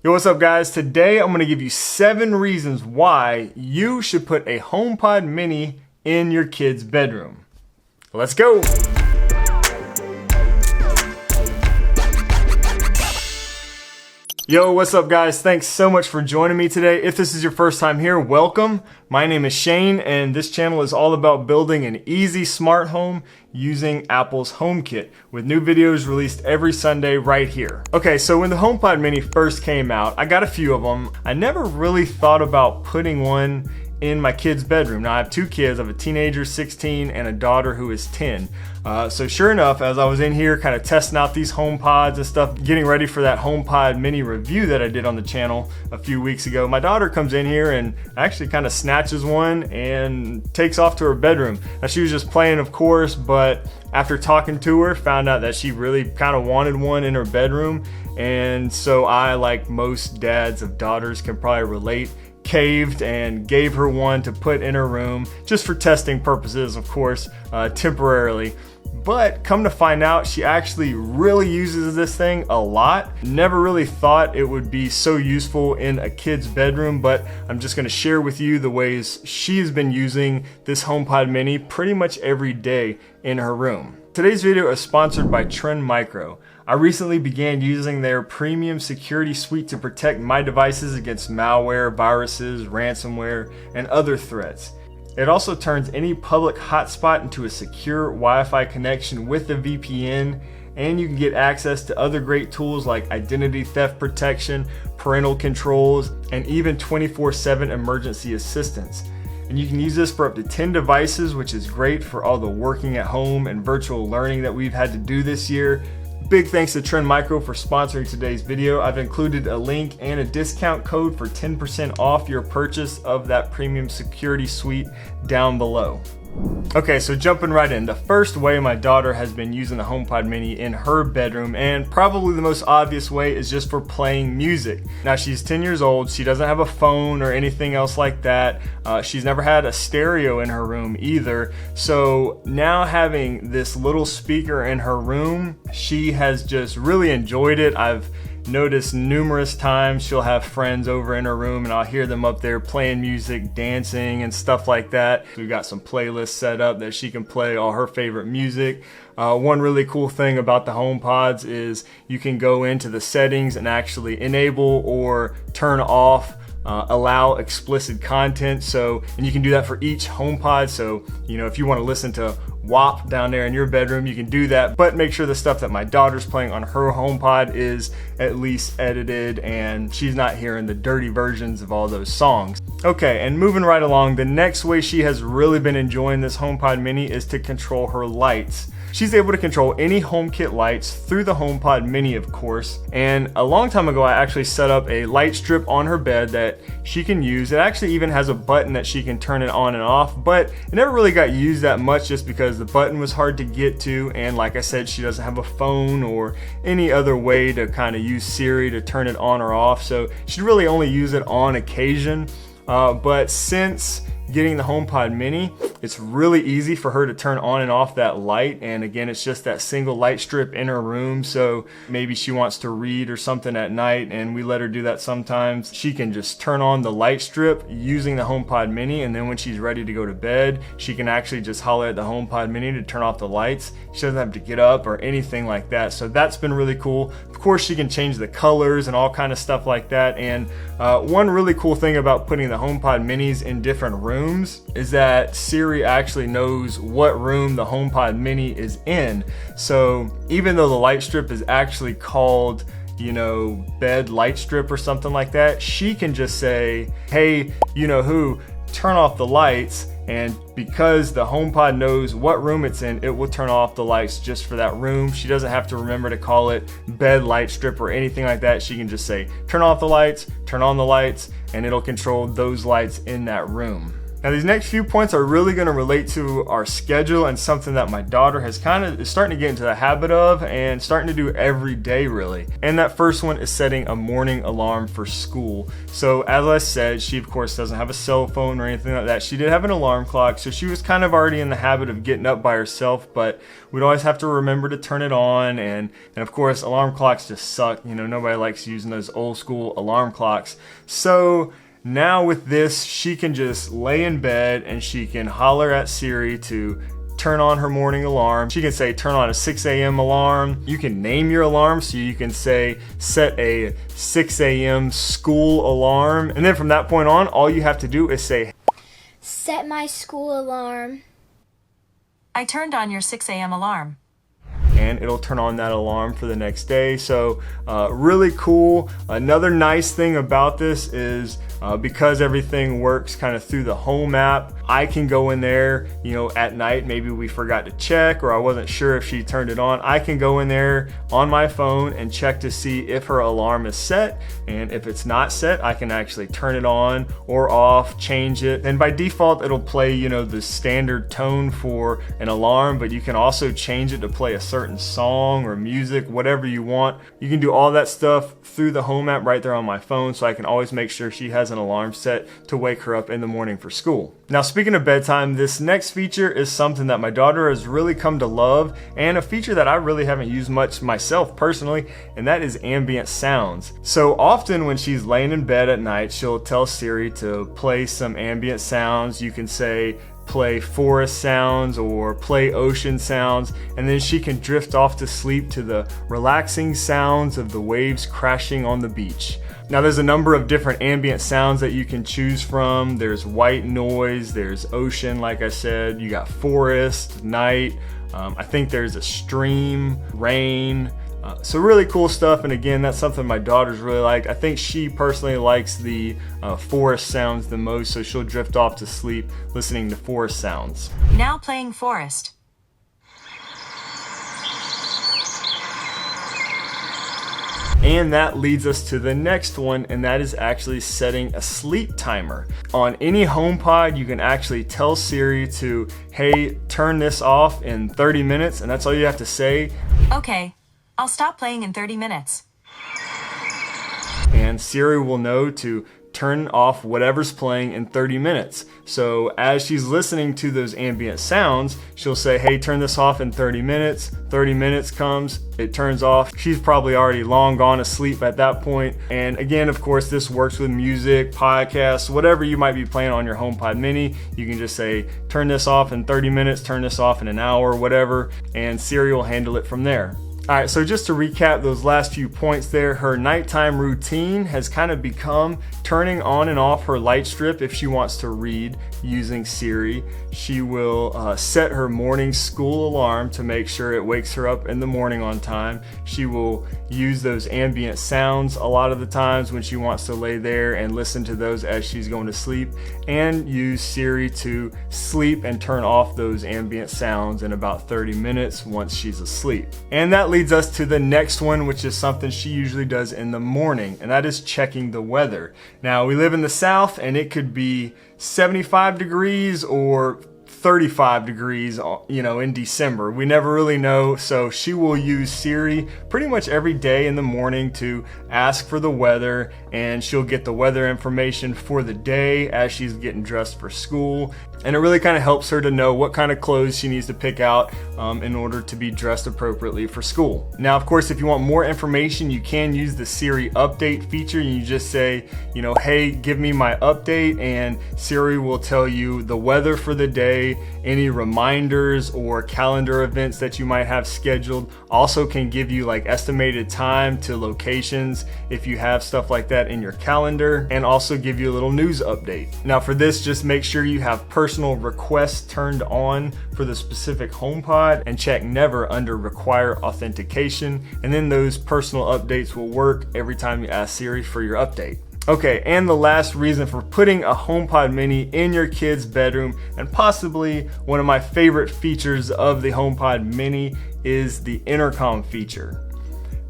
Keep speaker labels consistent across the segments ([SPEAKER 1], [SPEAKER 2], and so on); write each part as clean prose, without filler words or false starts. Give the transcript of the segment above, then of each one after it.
[SPEAKER 1] Yo, what's up guys? Today I'm going to give you 7 reasons why you should put a HomePod mini in your kid's bedroom. Let's go! Yo, what's up guys? Thanks so much for joining me today. If this is your first time here, welcome. My name is Shane and this channel is all about building an easy smart home using Apple's HomeKit with new videos released every Sunday right here. Okay, so when the HomePod mini first came out, I got a few of them. I never really thought about putting one in my kid's bedroom. Now I have 2 kids. I have a teenager, 16, and a daughter who is 10. So sure enough, as I was in here kind of testing out these HomePods and stuff, getting ready for that HomePod mini review that I did on the channel a few weeks ago, my daughter comes in here and actually kind of snatches one and takes off to her bedroom. Now she was just playing, of course, but after talking to her, found out that she really kind of wanted one in her bedroom. And so I, like most dads of daughters can probably relate, caved and gave her one to put in her room just for testing purposes, of course, temporarily. But come to find out, she actually really uses this thing a lot. Never really thought it would be so useful in a kid's bedroom, but I'm just going to share with you the ways she's been using this HomePod mini pretty much every day in her room. Today's video is sponsored by Trend Micro. I recently began using their premium security suite to protect my devices against malware, viruses, ransomware, and other threats. It also turns any public hotspot into a secure Wi-Fi connection with a VPN, and you can get access to other great tools like identity theft protection, parental controls, and even 24/7 emergency assistance. And you can use this for up to 10 devices, which is great for all the working at home and virtual learning that we've had to do this year. Big thanks to Trend Micro for sponsoring today's video. I've included a link and a discount code for 10% off your purchase of that premium security suite down below. Okay, so jumping right in, the first way my daughter has been using the HomePod mini in her bedroom, and probably the most obvious way, is just for playing music. Now she's 10 years old, she doesn't have a phone or anything else like that. She's never had a stereo in her room either. So now having this little speaker in her room, she has just really enjoyed it. I've noticed numerous times she'll have friends over in her room and I'll hear them up there playing music, dancing and stuff like that. We've got some playlists set up that she can play all her favorite music. One really cool thing about the HomePods is you can go into the settings and actually enable or turn off allow explicit content. So, and you can do that for each HomePod. So, you know, if you want to listen to WAP down there in your bedroom, you can do that, but make sure the stuff that my daughter's playing on her HomePod is at least edited and she's not hearing the dirty versions of all those songs. Okay, and moving right along, the next way she has really been enjoying this HomePod mini is to control her lights. She's able to control any HomeKit lights through the HomePod mini, of course. And a long time ago, I actually set up a light strip on her bed that she can use. It actually even has a button that she can turn it on and off, but it never really got used that much just because the button was hard to get to. And like I said, she doesn't have a phone or any other way to kind of use Siri to turn it on or off. So she'd really only use it on occasion. But since getting the HomePod mini, it's really easy for her to turn on and off that light. And again, it's just that single light strip in her room. So maybe she wants to read or something at night and we let her do that sometimes. She can just turn on the light strip using the HomePod mini, and then when she's ready to go to bed, she can actually just holler at the HomePod mini to turn off the lights. She doesn't have to get up or anything like that. So that's been really cool. Of course, she can change the colors and all kind of stuff like that. And one really cool thing about putting the HomePod minis in different rooms is that Siri actually knows what room the HomePod mini is in. So even though the light strip is actually called, you know, bed light strip or something like that, she can just say, hey, you know who, turn off the lights. And because the HomePod knows what room it's in, it will turn off the lights just for that room. She doesn't have to remember to call it bed light strip or anything like that. She can just say, turn off the lights, turn on the lights, and it'll control those lights in that room. Now these next few points are really going to relate to our schedule and something that my daughter is starting to get into the habit of and starting to do every day really. And that first one is setting a morning alarm for school. So as I said, she of course doesn't have a cell phone or anything like that. She did have an alarm clock, so she was kind of already in the habit of getting up by herself, but we'd always have to remember to turn it on. And of course alarm clocks just suck. Nobody likes using those old school alarm clocks. So now with this, she can just lay in bed and she can holler at Siri to turn on her morning alarm. She can say turn on a 6 a.m. alarm. You can name your alarm, so you can say set a 6 a.m. school alarm. And then from that point on, all you have to do is say
[SPEAKER 2] set my school alarm.
[SPEAKER 3] I turned on your 6 a.m. alarm.
[SPEAKER 1] And it'll turn on that alarm for the next day. So really cool. Another nice thing about this is because everything works kind of through the home app, I can go in there, at night, maybe we forgot to check or I wasn't sure if she turned it on. I can go in there on my phone and check to see if her alarm is set. And if it's not set, I can actually turn it on or off, change it. And by default, it'll play, the standard tone for an alarm, but you can also change it to play a certain song or music, whatever you want. You can do all that stuff through the home app right there on my phone, so I can always make sure she has an alarm set to wake her up in the morning for school. Now, speaking of bedtime, this next feature is something that my daughter has really come to love, and a feature that I really haven't used much myself personally, and that is ambient sounds. So often when she's laying in bed at night, she'll tell Siri to play some ambient sounds. You can say play forest sounds or play ocean sounds, and then she can drift off to sleep to the relaxing sounds of the waves crashing on the beach. Now there's a number of different ambient sounds that you can choose from. There's white noise, there's ocean, like I said, you got forest, night, I think there's a stream, rain. So really cool stuff, and again, that's something my daughter's really like. I think she personally likes the forest sounds the most, so she'll drift off to sleep listening to forest sounds.
[SPEAKER 3] Now playing forest.
[SPEAKER 1] And that leads us to the next one, and that is actually setting a sleep timer. On any HomePod, you can actually tell Siri to, hey, turn this off in 30 minutes, and that's all you have to say.
[SPEAKER 3] Okay. I'll stop playing in 30 minutes.
[SPEAKER 1] And Siri will know to turn off whatever's playing in 30 minutes. So as she's listening to those ambient sounds, she'll say, hey, turn this off in 30 minutes. 30 minutes comes, it turns off. She's probably already long gone to sleep at that point. And again, of course, this works with music, podcasts, whatever you might be playing on your HomePod mini. You can just say, turn this off in 30 minutes, turn this off in an hour, whatever, and Siri will handle it from there. Alright, so just to recap those last few points there, her nighttime routine has kind of become turning on and off her light strip if she wants to read using Siri. She will set her morning school alarm to make sure it wakes her up in the morning on time. She will use those ambient sounds a lot of the times when she wants to lay there and listen to those as she's going to sleep, and use Siri to sleep and turn off those ambient sounds in about 30 minutes once she's asleep. And that leads us to the next one, which is something she usually does in the morning, and that is checking the weather. Now, we live in the South, and it could be 75 degrees or 35 degrees, in December. We never really know, so she will use Siri pretty much every day in the morning to ask for the weather, and she'll get the weather information for the day as she's getting dressed for school. And it really kind of helps her to know what kind of clothes she needs to pick out in order to be dressed appropriately for school. Now, of course, if you want more information, you can use the Siri update feature, and you just say, hey, give me my update, and Siri will tell you the weather for the day, any reminders or calendar events that you might have scheduled. Also can give you like estimated time to locations if you have stuff like that in your calendar, and also give you a little news update. Now for this, just make sure you have personal requests turned on for the specific HomePod, and check never under require authentication, and then those personal updates will work every time you ask Siri for your update. Okay, and the last reason for putting a HomePod mini in your kid's bedroom, and possibly one of my favorite features of the HomePod mini, is the Intercom feature.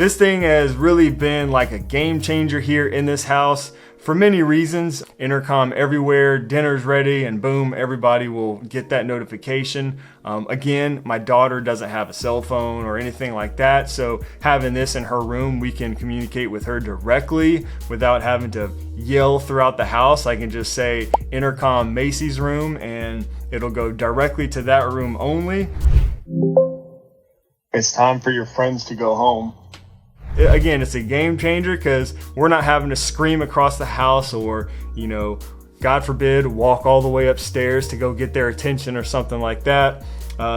[SPEAKER 1] This thing has really been like a game changer here in this house for many reasons. Intercom everywhere, dinner's ready, and boom, everybody will get that notification. Again, my daughter doesn't have a cell phone or anything like that, so having this in her room, we can communicate with her directly without having to yell throughout the house. I can just say Intercom Macy's room and it'll go directly to that room only. It's time for your friends to go home. Again, it's a game changer because we're not having to scream across the house or, God forbid, walk all the way upstairs to go get their attention or something like that.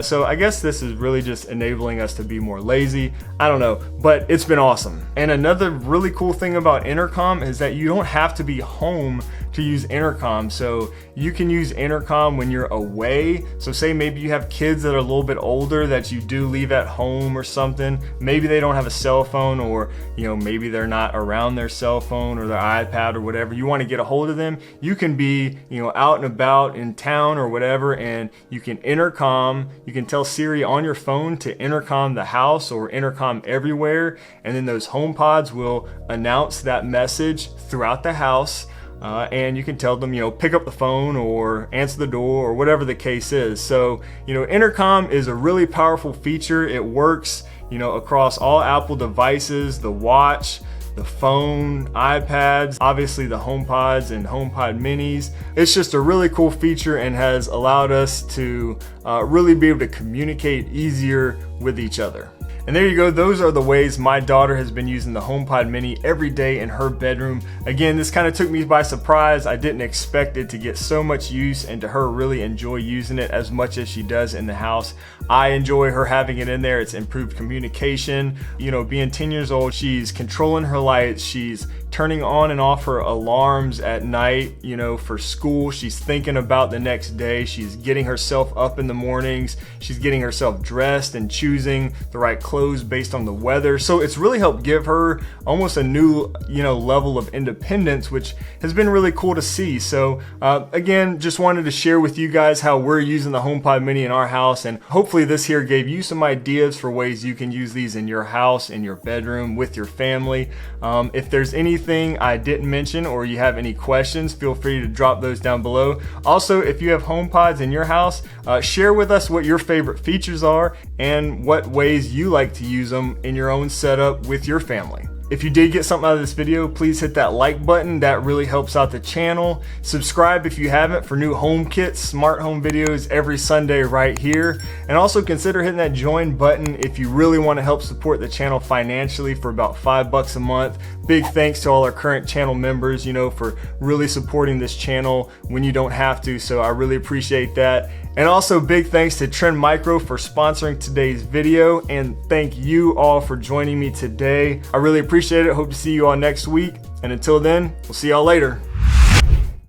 [SPEAKER 1] So I guess this is really just enabling us to be more lazy. I don't know, but it's been awesome. And another really cool thing about Intercom is that you don't have to be home to use Intercom. So you can use Intercom when you're away. So say maybe you have kids that are a little bit older that you do leave at home or something. Maybe they don't have a cell phone, or maybe they're not around their cell phone or their iPad or whatever. You want to get a hold of them. You can be out and about in town or whatever, and you can Intercom. You can tell Siri on your phone to intercom the house or intercom everywhere, and then those HomePods will announce that message throughout the house. And you can tell them, pick up the phone or answer the door or whatever the case is. So, Intercom is a really powerful feature. It works, across all Apple devices, the watch, the phone, iPads, obviously the HomePods and HomePod minis. It's just a really cool feature and has allowed us to really be able to communicate easier with each other. And there you go, those are the ways my daughter has been using the HomePod mini every day in her bedroom. Again, this kind of took me by surprise. I didn't expect it to get so much use and to her really enjoy using it as much as she does in the house. I enjoy her having it in there. It's improved communication. Being 10 years old, she's controlling her lights. She's turning on and off her alarms at night, for school. She's thinking about the next day. She's getting herself up in the mornings. She's getting herself dressed and choosing the right clothes based on the weather. So it's really helped give her almost a new, level of independence, which has been really cool to see. So again, just wanted to share with you guys how we're using the HomePod mini in our house, and hopefully this here gave you some ideas for ways you can use these in your house, in your bedroom, with your family. If there's anything I didn't mention or you have any questions, feel free to drop those down below. Also, if you have HomePods in your house, share with us what your favorite features are and what ways you like to use them in your own setup with your family. If you did get something out of this video, please hit that like button. That really helps out the channel. Subscribe if you haven't for new HomeKit smart home videos every Sunday right here. And also consider hitting that join button if you really want to help support the channel financially for about $5 a month. Big thanks to all our current channel members, for really supporting this channel when you don't have to. So I really appreciate that. And also big thanks to Trend Micro for sponsoring today's video, and thank you all for joining me today. I really appreciate it. Hope to see you all next week. And until then, we'll see y'all later.